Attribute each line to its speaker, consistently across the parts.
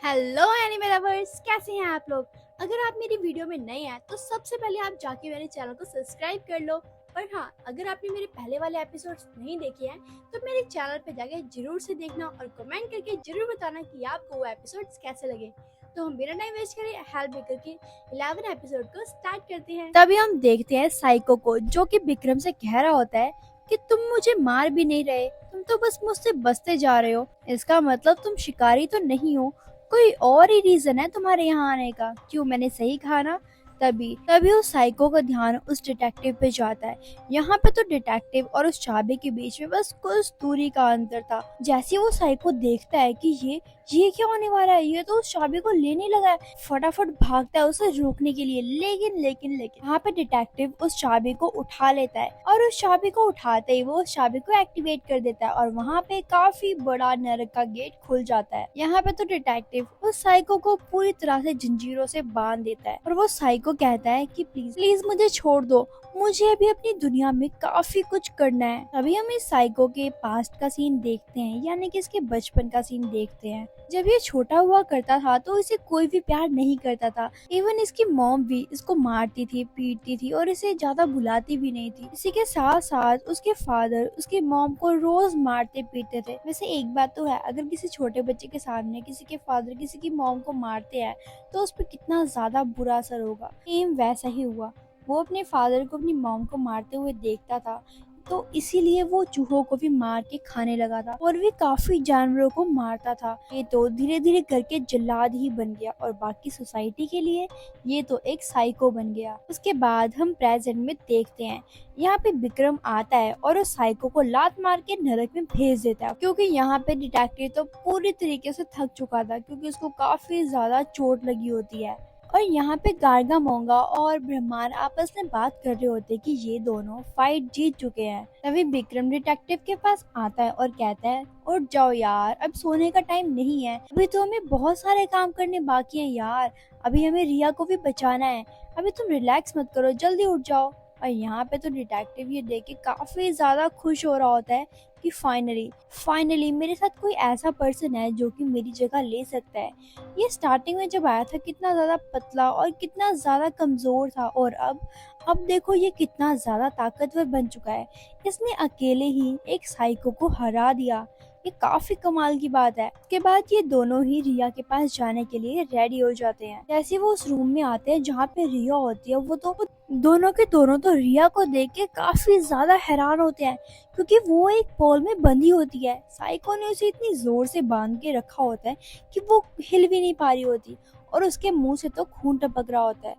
Speaker 1: Hello anime lovers, कैसे हैं आप लोग। अगर आप मेरी वीडियो में नए हैं तो सबसे पहले आप जाके मेरे चैनल को सब्सक्राइब कर लो। और हाँ, अगर आपने मेरे पहले वाले एपिसोड्स नहीं देखे हैं तो मेरे चैनल पे जाके जरूर से देखना और कमेंट करके जरूर बताना कि आपको वो एपिसोड्स कैसे लगे। तो हम बिना टाइम वेस्ट करे हेल्प करके 11 एपिसोड को स्टार्ट करते हैं। तभी हम देखते हैं साइको को, जो कि विक्रम से कह रहा होता है कि तुम मुझे मार भी नहीं रहे, तुम तो बस मुझसे बचते जा रहे हो। इसका मतलब तुम शिकारी तो नहीं हो, कोई और ही रीजन है तुम्हारे यहाँ आने का। क्यों, मैंने सही कहा ना। तभी तभी उस साइको का ध्यान उस डिटेक्टिव पे जाता है। यहाँ पे तो डिटेक्टिव और उस चाबी के बीच में बस कुछ दूरी का अंतर था। जैसे वो साइको देखता है कि ये क्या होने वाला है, ये तो उस चाबी को लेने लगा है, फटाफट भागता है उसे रोकने के लिए। लेकिन लेकिन लेकिन यहाँ पे डिटेक्टिव उस चाबी को उठा लेता है और उस चाबी को उठाते ही वो उस चाबी को एक्टिवेट कर देता है और वहाँ पे काफी बड़ा नरक का गेट खुल जाता है। यहाँ पे तो डिटेक्टिव उस साइको को पूरी तरह से जंजीरों से बांध देता है और वो साइको कहता है कि प्लीज प्लीज मुझे छोड़ दो, मुझे अभी अपनी दुनिया में काफी कुछ करना है। तभी हम इस साइको के पास्ट का सीन देखते हैं, यानी कि इसके बचपन का सीन देखते हैं। जब ये छोटा हुआ करता था तो इसे कोई भी प्यार नहीं करता था। इवन इसकी मॉम भी इसको मारती थी, पीटती थी और इसे ज्यादा बुलाती भी नहीं थी। इसी के साथ साथ उसके फादर उसके मॉम को रोज मारते पीटते थे। वैसे एक बात तो है, अगर किसी छोटे बच्चे के सामने किसी के फादर किसी की मॉम को मारते हैं तो उस पर कितना ज्यादा बुरा असर होगा। सेम वैसा ही हुआ। वो अपने फादर को अपनी मॉम को मारते हुए देखता था, तो इसीलिए वो चूहों को भी मार के खाने लगा था और भी काफी जानवरों को मारता था। ये तो धीरे धीरे करके जल्लाद ही बन गया और बाकी सोसाइटी के लिए ये तो एक साइको बन गया। उसके बाद हम प्रेजेंट में देखते हैं, यहाँ पे विक्रम आता है और उस साइको को लात मार के नरक में भेज देता है, क्योंकि यहाँ पे डिटेक्टिव तो पूरी तरीके से थक चुका था, क्योंकि उसको काफी ज्यादा चोट लगी होती है। और यहाँ पे गार्गामोंगा और ब्रह्मांड आपस में बात कर रहे होते कि ये दोनों फाइट जीत चुके हैं। तभी विक्रम डिटेक्टिव के पास आता है और कहता है उठ जाओ यार, अब सोने का टाइम नहीं है, अभी तो हमें बहुत सारे काम करने बाकी हैं यार, अभी हमें रिया को भी बचाना है, अभी तुम रिलैक्स मत करो, जल्दी उठ जाओ। और यहाँ पे तो डिटेक्टिव ये देख के काफी ज्यादा खुश हो रहा होता है कि फाइनली फाइनली मेरे साथ कोई ऐसा पर्सन है जो कि मेरी जगह ले सकता है। ये स्टार्टिंग में जब आया था कितना ज्यादा पतला और कितना ज्यादा कमजोर था, और अब देखो ये कितना ज्यादा ताकतवर बन चुका है। इसने अकेले ही एक साइको को हरा दिया। ये काफी कमाल की बात है। उसके बाद ये दोनों ही रिया के पास जाने के लिए रेडी हो जाते हैं। जैसे वो उस रूम में आते हैं जहाँ पे रिया होती है, वो दोनों के दोनों तो रिया को देख के काफी ज्यादा हैरान होते हैं, क्योंकि वो एक पोल में बंधी होती है। साइको ने उसे इतनी जोर से बांध के रखा होता है कि वो हिल भी नहीं पा रही होती और उसके मुंह से तो खून टपक रहा होता है।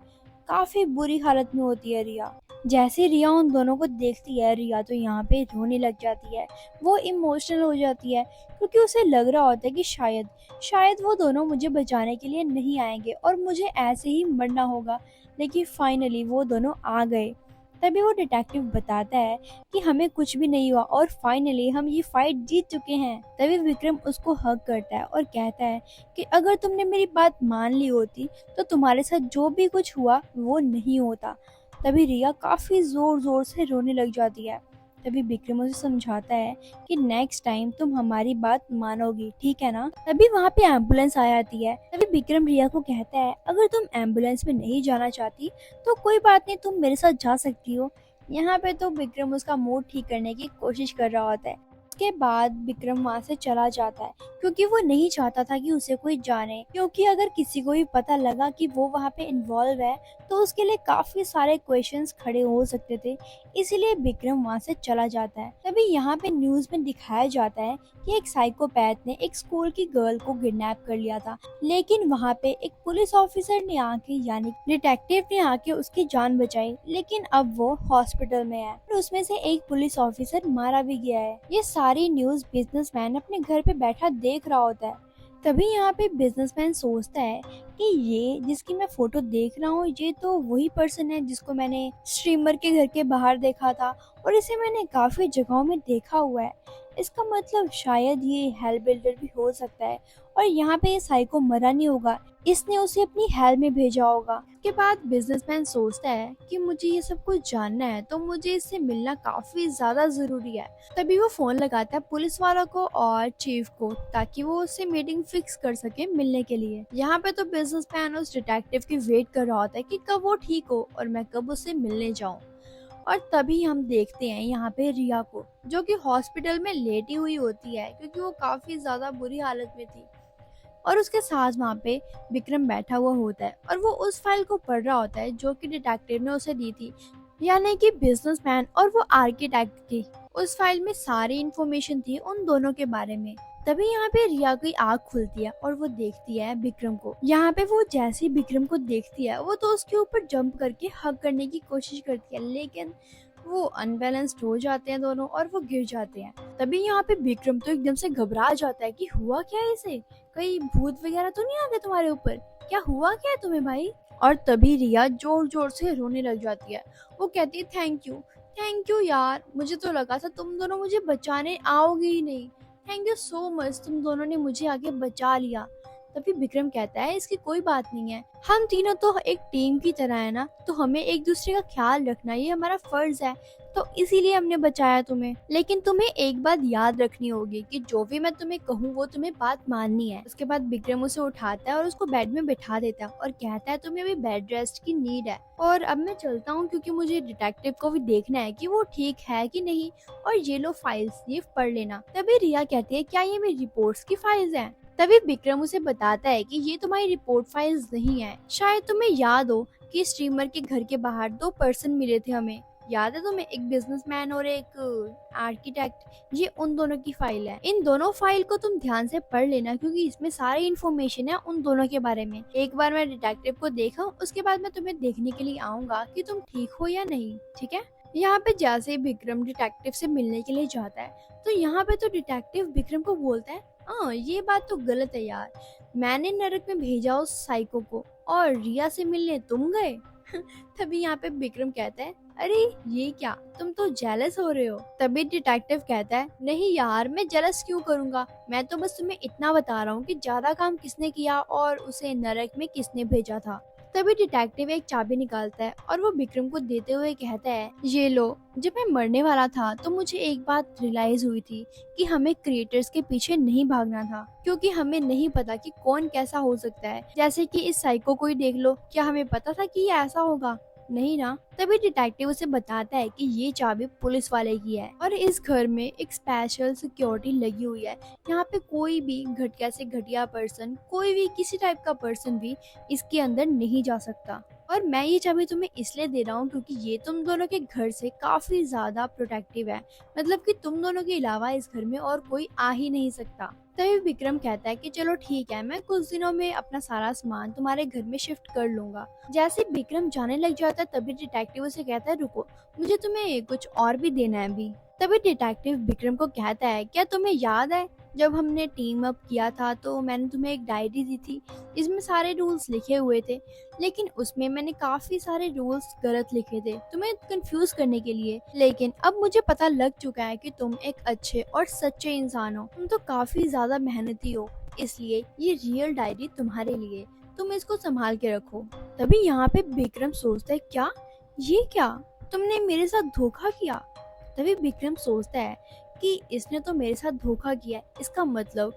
Speaker 1: काफी बुरी हालत में होती है रिया। जैसे रिया उन दोनों को देखती है, रिया तो यहाँ पे रोने लग जाती है। वो इमोशनल हो जाती है, क्योंकि उसे लग रहा होता है कि शायद शायद वो दोनों मुझे बचाने के लिए नहीं आएंगे और मुझे ऐसे ही मरना होगा। लेकिन फाइनली वो दोनों आ गए। तभी वो डिटेक्टिव बताता है कि हमें कुछ भी नहीं हुआ और फाइनली हम ये फाइट जीत चुके हैं। तभी विक्रम उसको हग करता है और कहता है कि अगर तुमने मेरी बात मान ली होती तो तुम्हारे साथ जो भी कुछ हुआ वो नहीं होता। तभी रिया काफी जोर जोर से रोने लग जाती है। तभी विक्रम उसे समझाता है कि नेक्स्ट टाइम तुम हमारी बात मानोगी, ठीक है ना। तभी वहाँ पे एम्बुलेंस आ जाती है। तभी विक्रम रिया को कहता है अगर तुम एम्बुलेंस में नहीं जाना चाहती तो कोई बात नहीं, तुम मेरे साथ जा सकती हो। यहाँ पे तो विक्रम उसका मूड ठीक करने की कोशिश कर रहा होता है। उसके बाद विक्रम वहाँ से चला जाता है, क्योंकि वो नहीं चाहता था कि उसे कोई जाने, क्योंकि अगर किसी को भी पता लगा कि वो वहाँ पे इन्वॉल्व है तो उसके लिए काफी सारे क्वेश्चंस खड़े हो सकते थे। इसीलिए विक्रम वहाँ से चला जाता है। तभी यहाँ पे न्यूज में दिखाया जाता है कि एक साइकोपैथ ने एक स्कूल की गर्ल को किडनैप कर लिया था, लेकिन वहाँ पे एक पुलिस ऑफिसर ने आके यानी डिटेक्टिव ने आके उसकी जान बचाई। लेकिन अब वो हॉस्पिटल में है और उसमें से एक पुलिस ऑफिसर मारा भी गया है। ये सारी न्यूज बिजनेसमैन अपने घर पे बैठा देख रहा होता है। तभी यहाँ पे बिजनेसमैन सोचता है कि ये जिसकी मैं फोटो देख रहा हूँ ये तो वही पर्सन है जिसको मैंने स्ट्रीमर के घर के बाहर देखा था और इसे मैंने काफी जगहों में देखा हुआ है। इसका मतलब शायद ये हेल बिल्डर भी हो सकता है। और और यहाँ पे ये साइको मरा नहीं होगा, इसने उसे अपनी हेल में भेजा होगा। उसके बाद बिजनेसमैन सोचता है कि मुझे ये सब कुछ जानना है तो मुझे इससे मिलना काफी ज्यादा जरूरी है। तभी वो फोन लगाता है पुलिस वालों को और चीफ को, ताकि वो उससे मीटिंग फिक्स कर सके मिलने के लिए। यहाँ पे तो बिजनेसमैन उस डिटेक्टिव की वेट कर रहा होता है कि कब वो ठीक हो और मैं कब उससे मिलने जाऊँ। और तभी हम देखते हैं यहाँ पे रिया को, जो कि हॉस्पिटल में लेटी हुई होती है क्योंकि वो काफी ज्यादा बुरी हालत में थी। और उसके साथ वहाँ पे विक्रम बैठा हुआ होता है और वो उस फाइल को पढ़ रहा होता है जो कि डिटेक्टिव ने उसे दी थी, यानी कि बिजनेसमैन और वो आर्किटेक्ट की। उस फाइल में सारी इन्फॉर्मेशन थी उन दोनों के बारे में। तभी यहाँ पे रिया की आँख खुलती है और वो देखती है विक्रम को। यहाँ पे वो जैसे ही विक्रम को देखती है वो तो उसके ऊपर जंप करके हग करने की कोशिश करती है, लेकिन वो अनबैलेंस्ड हो जाते हैं दोनों और वो गिर जाते हैं। तभी यहाँ पे विक्रम तो एकदम से घबरा जाता है कि हुआ क्या है इसे, कहीं भूत वगैरह तो नहीं आ गए तुम्हारे ऊपर, क्या हुआ क्या है तुम्हें भाई। और तभी रिया जोर जोर से रोने लग जाती है। वो कहती है थैंक यू यार, मुझे तो लगा था तुम दोनों मुझे बचाने आओगे ही नहीं, थैंक यू सो मच, तुम दोनों ने मुझे आगे बचा लिया। तभी विक्रम कहता है इसकी कोई बात नहीं है, हम तीनों तो एक टीम की तरह है ना, तो हमें एक दूसरे का ख्याल रखना ये हमारा फर्ज है, तो इसीलिए हमने बचाया तुम्हें। लेकिन तुम्हें एक बात याद रखनी होगी कि जो भी मैं तुम्हें कहूँ वो तुम्हें बात माननी है। उसके बाद विक्रम उसे उठाता है और उसको बेड में बिठा देता है और कहता है तुम्हें अभी बेड रेस्ट की नीड है और अब मैं चलता हूँ क्योंकि मुझे डिटेक्टिव को भी देखना है कि वो ठीक है कि नहीं, और ये लो फाइल्स, ये पढ़ लेना। तभी रिया कहती है क्या ये मेरी रिपोर्ट्स की फाइल्स हैं? तभी विक्रम उसे बताता है कि ये तुम्हारी रिपोर्ट फाइल्स नहीं है। शायद तुम्हें याद हो कि स्ट्रीमर के घर के बाहर 2 पर्सन मिले थे हमें, याद है तुम्हें, एक बिजनेसमैन और एक आर्किटेक्ट, ये उन दोनों की फाइल है। इन दोनों फाइल को तुम ध्यान से पढ़ लेना क्योंकि इसमें सारी इन्फॉर्मेशन है उन दोनों के बारे में। एक बार मैं डिटेक्टिव को देखा उसके बाद मैं तुम्हें देखने के लिए आऊंगा कि तुम ठीक हो या नहीं, ठीक है। यहाँ पे जैसे ही विक्रम डिटेक्टिव से मिलने के लिए जाता है तो यहाँ पे तो डिटेक्टिव विक्रम को बोलता है हाँ ये बात तो गलत है यार, मैंने नरक में भेजा उस साइको को और रिया से मिलने तुम गए। तभी यहाँ पे विक्रम कहता है अरे ये क्या, तुम तो जेलस हो रहे हो। तभी डिटेक्टिव कहता है नहीं यार मैं जेलस क्यों करूंगा, मैं तो बस तुम्हें इतना बता रहा हूँ कि ज्यादा काम किसने किया और उसे नरक में किसने भेजा था। तभी डिटेक्टिव एक चाबी निकालता है और वो विक्रम को देते हुए कहता है ये लो, जब मैं मरने वाला था तो मुझे एक बात रियलाइज हुई थी कि हमें क्रिएटर्स के पीछे नहीं भागना था, क्योंकि हमें नहीं पता कि कौन कैसा हो सकता है। जैसे कि इस साइको को ही देख लो, क्या हमें पता था कि ये ऐसा होगा, नहीं ना। तभी डिटेक्टिव उसे बताता है कि ये चाबी पुलिस वाले की है और इस घर में एक स्पेशल सिक्योरिटी लगी हुई है, यहाँ पे कोई भी घटिया से घटिया पर्सन, कोई भी किसी टाइप का पर्सन भी इसके अंदर नहीं जा सकता। और मैं ये चाबी तुम्हें इसलिए दे रहा हूँ क्योंकि ये तुम दोनों के घर से काफी ज्यादा प्रोटेक्टिव है, मतलब कि तुम दोनों के अलावा इस घर में और कोई आ ही नहीं सकता। तभी विक्रम कहता है कि चलो ठीक है, मैं कुछ दिनों में अपना सारा सामान तुम्हारे घर में शिफ्ट कर लूंगा। जैसे विक्रम जाने लग जाता है तभी डिटेक्टिव उसे कहता है रुको, मुझे तुम्हें कुछ और भी देना है अभी। तभी डिटेक्टिव विक्रम को कहता है क्या तुम्हें याद है जब हमने टीम अप किया था तो मैंने तुम्हें एक डायरी दी थी, इसमें सारे रूल्स लिखे हुए थे, लेकिन उसमें मैंने काफी सारे रूल्स गलत लिखे थे तुम्हें कंफ्यूज करने के लिए। लेकिन अब मुझे पता लग चुका है कि तुम एक अच्छे और सच्चे इंसान हो, तुम तो काफी ज्यादा मेहनती हो, इसलिए ये रियल डायरी तुम्हारे लिए, तुम इसको संभाल के रखो। तभी यहाँ पे विक्रम सोचता है क्या, ये क्या, तुमने मेरे साथ धोखा किया। तभी विक्रम सोचता है कि इसने तो मेरे साथ धोखा किया, इसका मतलब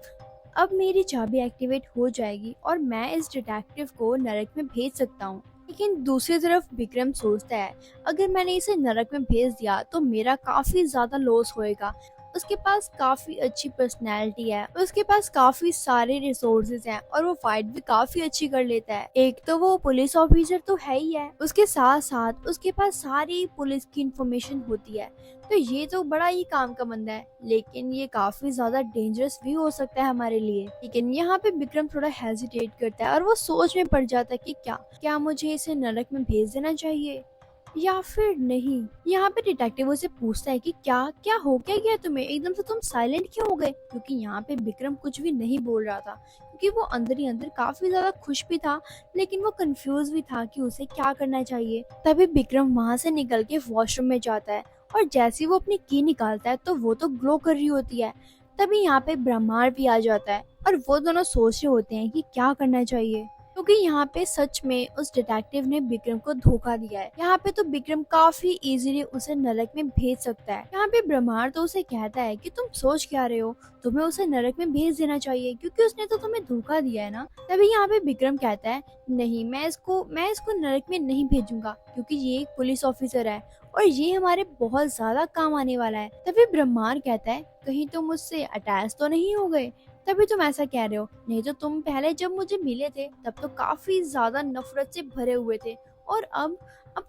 Speaker 1: अब मेरी चाबी एक्टिवेट हो जाएगी और मैं इस डिटेक्टिव को नरक में भेज सकता हूँ। लेकिन दूसरी तरफ विक्रम सोचता है अगर मैंने इसे नरक में भेज दिया तो मेरा काफी ज्यादा लॉस होएगा। उसके पास काफी अच्छी पर्सनैलिटी है, उसके पास काफी सारे रिसोर्सेज हैं और वो फाइट भी काफी अच्छी कर लेता है। एक तो वो पुलिस ऑफिसर तो है ही है, उसके साथ साथ उसके पास सारी पुलिस की इंफॉर्मेशन होती है, तो ये तो बड़ा ही काम का बंदा है। लेकिन ये काफी ज्यादा डेंजरस भी हो सकता है हमारे लिए। लेकिन यहाँ पे विक्रम थोड़ा हेजिटेट करता है और वो सोच में पड़ जाता है कि क्या मुझे इसे नरक में भेज देना चाहिए या फिर नहीं। यहाँ पे डिटेक्टिव उसे पूछता है कि क्या क्या हो क्या गया तुम्हें, एकदम से तुम साइलेंट क्यों हो गए। क्योंकि यहाँ पे विक्रम कुछ भी नहीं बोल रहा था, क्योंकि वो अंदर ही अंदर काफी ज्यादा खुश भी था, लेकिन वो कंफ्यूज भी था कि उसे क्या करना चाहिए। तभी विक्रम वहाँ से निकल के वॉशरूम में जाता है और जैसे ही वो अपनी की निकालता है तो वो तो ग्लो कर रही होती है। तभी यहाँ पे ब्रह्मांड भी आ जाता है और वो दोनों सोच रहे होते हैं कि क्या करना चाहिए, क्योंकि यहाँ पे सच में उस डिटेक्टिव ने विक्रम को धोखा दिया है। यहाँ पे तो विक्रम काफी इजीली उसे नरक में भेज सकता है। यहाँ पे ब्रह्मांड तो उसे कहता है कि तुम सोच क्या रहे हो, तुम्हें उसे नरक में भेज देना चाहिए क्योंकि उसने तो तुम्हें धोखा दिया है ना। तभी यहाँ पे विक्रम कहता है नहीं, मैं इसको नरक में नहीं भेजूंगा क्योंकि ये एक पुलिस ऑफिसर है और ये हमारे बहुत ज्यादा काम आने वाला है। तभी ब्रह्मांड कहता है कहीं तुम मुझसे अटैच तो नहीं हो गए, तभी तुम ऐसा कह रहे हो, नहीं तो तुम पहले जब मुझे मिले थे तब तो काफी ज्यादा नफरत से भरे हुए थे और अब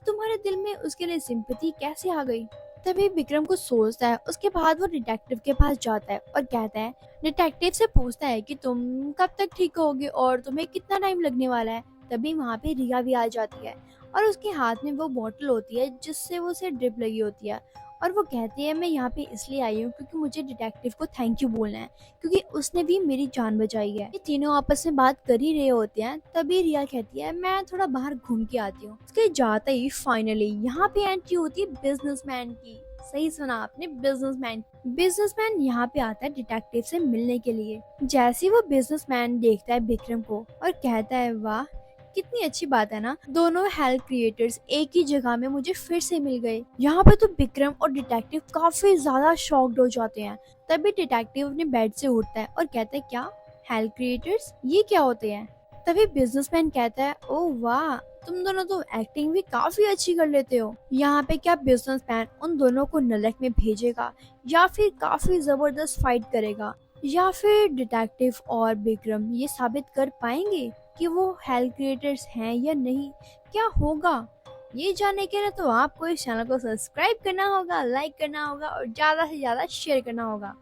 Speaker 1: तुम्हारे दिल में उसके लिए सिंपैथी कैसे आ गई। तभी विक्रम कुछ सोचता है, उसके बाद वो डिटेक्टिव के पास जाता है और कहता है, डिटेक्टिव से पूछता है कि तुम कब तक ठीक होगे और तुम्हें कितना टाइम लगने वाला है। तभी वहाँ पे रिया भी आ जाती है और उसके हाथ में वो बोतल होती है जिससे वो उसे ड्रिप लगी होती है और वो कहती है मैं यहाँ पे इसलिए आई हूँ क्योंकि मुझे डिटेक्टिव को थैंक यू बोलना है क्योंकि उसने भी मेरी जान बचाई है। ये तीनों आपस में बात कर ही रहे होते हैं तभी रिया कहती है मैं थोड़ा बाहर घूम के आती हूँ। उसके जाते ही फाइनली यहाँ पे एंट्री होती है बिजनेसमैन की। सही सुना आपने, बिजनेसमैन यहाँ पे आता है डिटेक्टिव से मिलने के लिए। जैसे ही वो बिजनेसमैन देखता है विक्रम को और कहता है वाह कितनी अच्छी बात है ना, दोनों हेल्थ क्रिएटर्स एक ही जगह में मुझे फिर से मिल गए। यहाँ पे तो विक्रम और डिटेक्टिव काफी ज्यादा शॉक्ड हो जाते हैं। तभी डिटेक्टिव अपने बेड से उठता है और कहता है क्या हेल्थ क्रिएटर्स, ये क्या होते हैं। तभी बिजनेसमैन कहता है ओह वाह, तुम दोनों तो एक्टिंग भी काफी अच्छी कर लेते हो। यहाँ पे क्या बिजनेसमैन उन दोनों को नरक में भेजेगा या फिर काफी जबरदस्त फाइट करेगा, या फिर डिटेक्टिव और विक्रम ये साबित कर पाएंगे कि वो हेल्थ क्रिएटर्स हैं या नहीं, क्या होगा। ये जानने के लिए तो आपको इस चैनल को सब्सक्राइब करना होगा, लाइक करना होगा और ज्यादा से ज्यादा शेयर करना होगा।